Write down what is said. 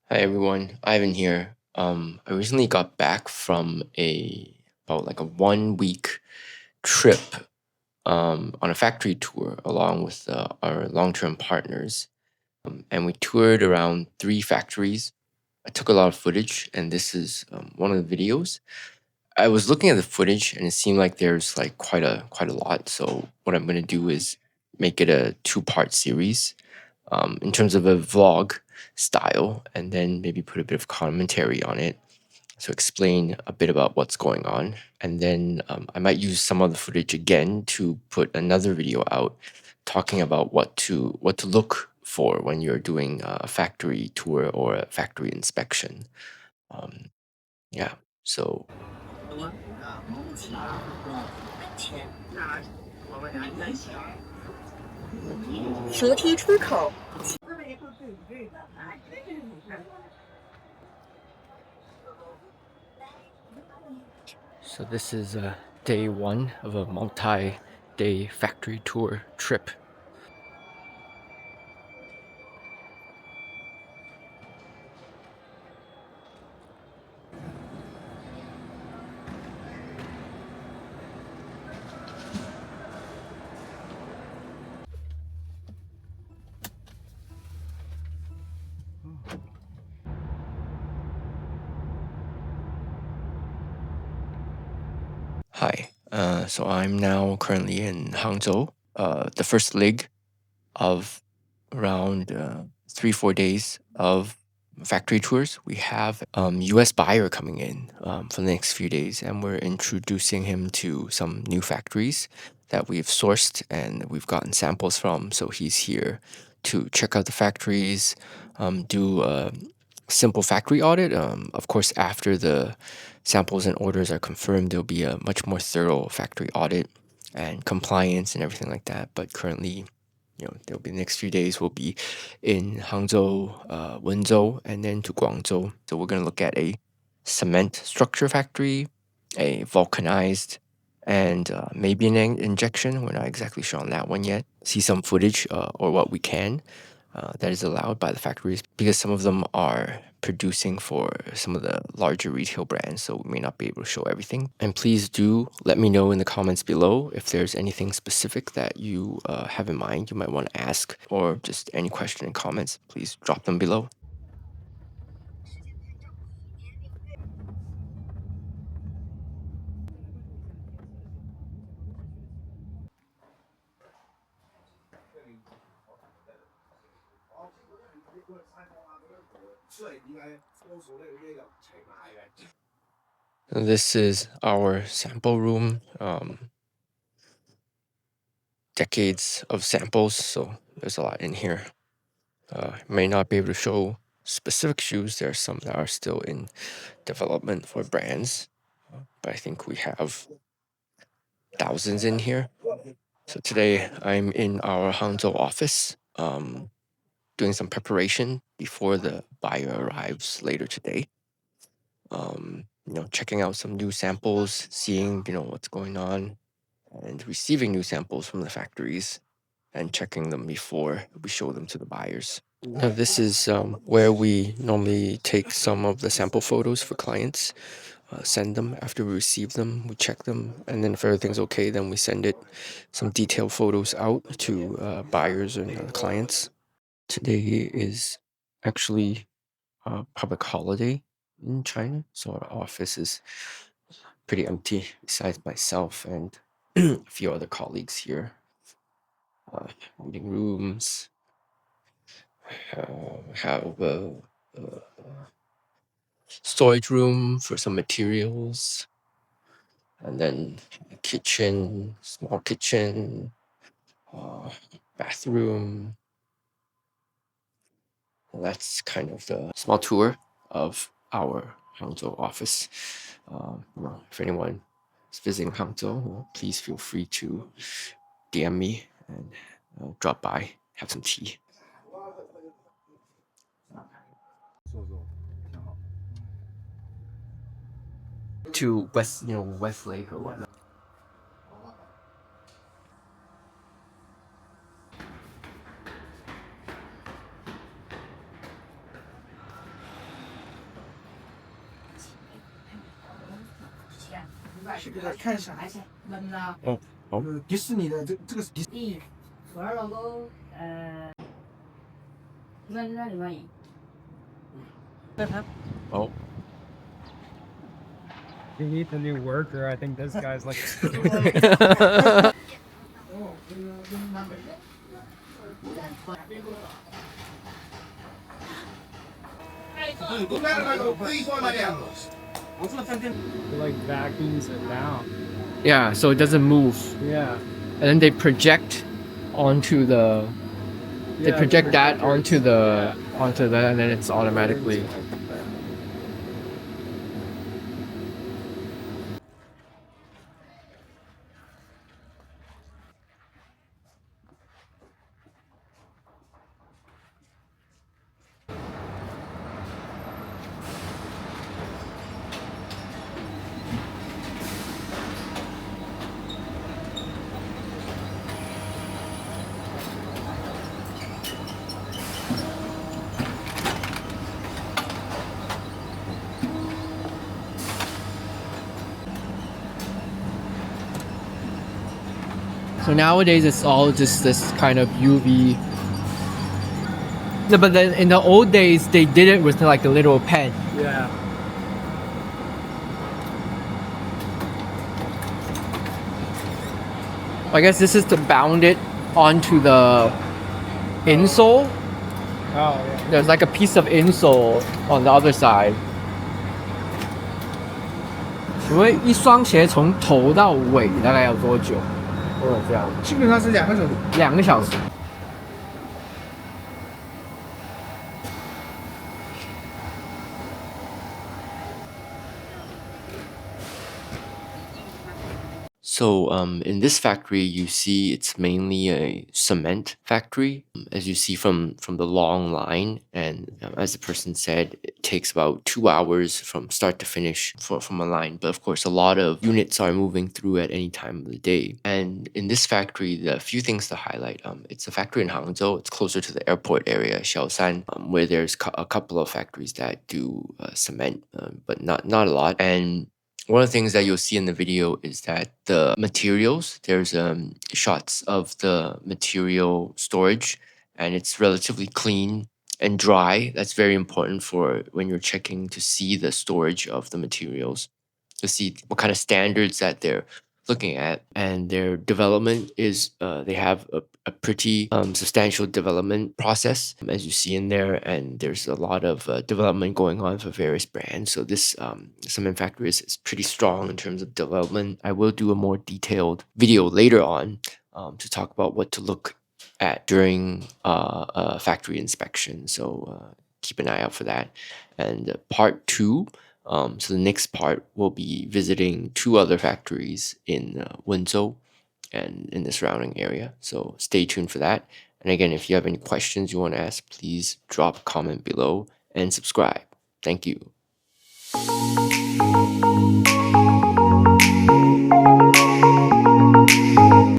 Hi everyone, Ivan here. I recently got back from about like a 1 week trip on a factory tour along with our long-term partners. And we toured around 3 factories. I took a lot of footage, and this is one of the videos. I was looking at the footage, and it seemed like there's like quite a lot. So what I'm gonna do is make it a two-part series in terms of a vlog style, and then maybe put a bit of commentary on it. So explain a bit about what's going on, and then I might use some of the footage again to put another video out, talking about what to look for when you're doing a factory tour or a factory inspection. Um, yeah. So 扶梯出口。so this is day one of a multi-day factory tour trip. Hi. So I'm now currently in Hangzhou. The first leg of around 3-4 days of factory tours. We have U.S. buyer coming in for the next few days, and we're introducing him to some new factories that we've sourced and we've gotten samples from. So he's here to check out the factories, do a simple factory audit. Of course, after the samples and orders are confirmed, there'll be a much more thorough factory audit and compliance and everything like that. But currently, there'll be the next few days will be in Hangzhou, Wenzhou, and then to Guangzhou. So we're going to look at a cement structure factory, a vulcanized, and maybe an injection. We're not exactly sure on that one yet. See some footage or what we can that is allowed by the factories, because some of them are producing for some of the larger retail brands, so we may not be able to show everything. And please do let me know in the comments below if there's anything specific that you have in mind you might want to ask, or just any question in comments. Please drop them below. This is our sample room. Decades of samples, so there's a lot in here. May not be able to show specific shoes. There are some that are still in development for brands, but I think we have thousands in here. So today I'm in our Hangzhou office, doing some preparation before the buyer arrives later today. Checking out some new samples, seeing what's going on, and receiving new samples from the factories, and checking them before we show them to the buyers. Now, this is where we normally take some of the sample photos for clients, send them after we receive them, we check them, and then if everything's okay, then we send it some detailed photos out to buyers and clients. Today is actually a public holiday in China, so our office is pretty empty besides myself and a few other colleagues here. Meeting rooms, have a storage room for some materials, and then a kitchen, small kitchen, uh, bathroom. And that's kind of the small tour of our Hangzhou office. If anyone is visiting Hangzhou, please feel free to DM me and drop by, have some tea. To West Lake or whatnot. 哦，好。迪士尼的这个迪士第12 logo gimana gimana? 好。You need a new worker. I think this guy's like. ，It like vacuums it down. Yeah, so it doesn't move. Yeah. And then they project onto the they Yeah, project that projectors. onto that, and then it's automatically. So nowadays it's all just this kind of UV. No, but then in the old days they did it with like a little pen. Yeah. I guess this is to bound it onto the insole. Oh yeah. There's like a piece of insole on the other side. 请问一双鞋从头到尾大概要多久？或者这样，基本上是2个小时。2个小时。So in this factory, you see it's mainly a cement factory, as you see from the long line. And as the person said, it takes about 2 hours from start to finish from a line. But of course, a lot of units are moving through at any time of the day. And in this factory, the few things to highlight. It's a factory in Hangzhou. It's closer to the airport area, Xiaoshan, where there's a couple of factories that do cement, but not a lot. And one of the things that you'll see in the video is that the materials, there's shots of the material storage, and it's relatively clean and dry. That's very important for when you're checking to see the storage of the materials, to see what kind of standards that they're looking at. And their development is they have a pretty substantial development process, as you see in there, and there's a lot of development going on for various brands. So this cement factory is pretty strong in terms of development. I will do a more detailed video later on to talk about what to look at during a factory inspection. So keep an eye out for that. And part 2, so the next part will be visiting 2 other factories in Wenzhou and in the surrounding area. So stay tuned for that. And again, if you have any questions you want to ask, please drop a comment below and subscribe. Thank you.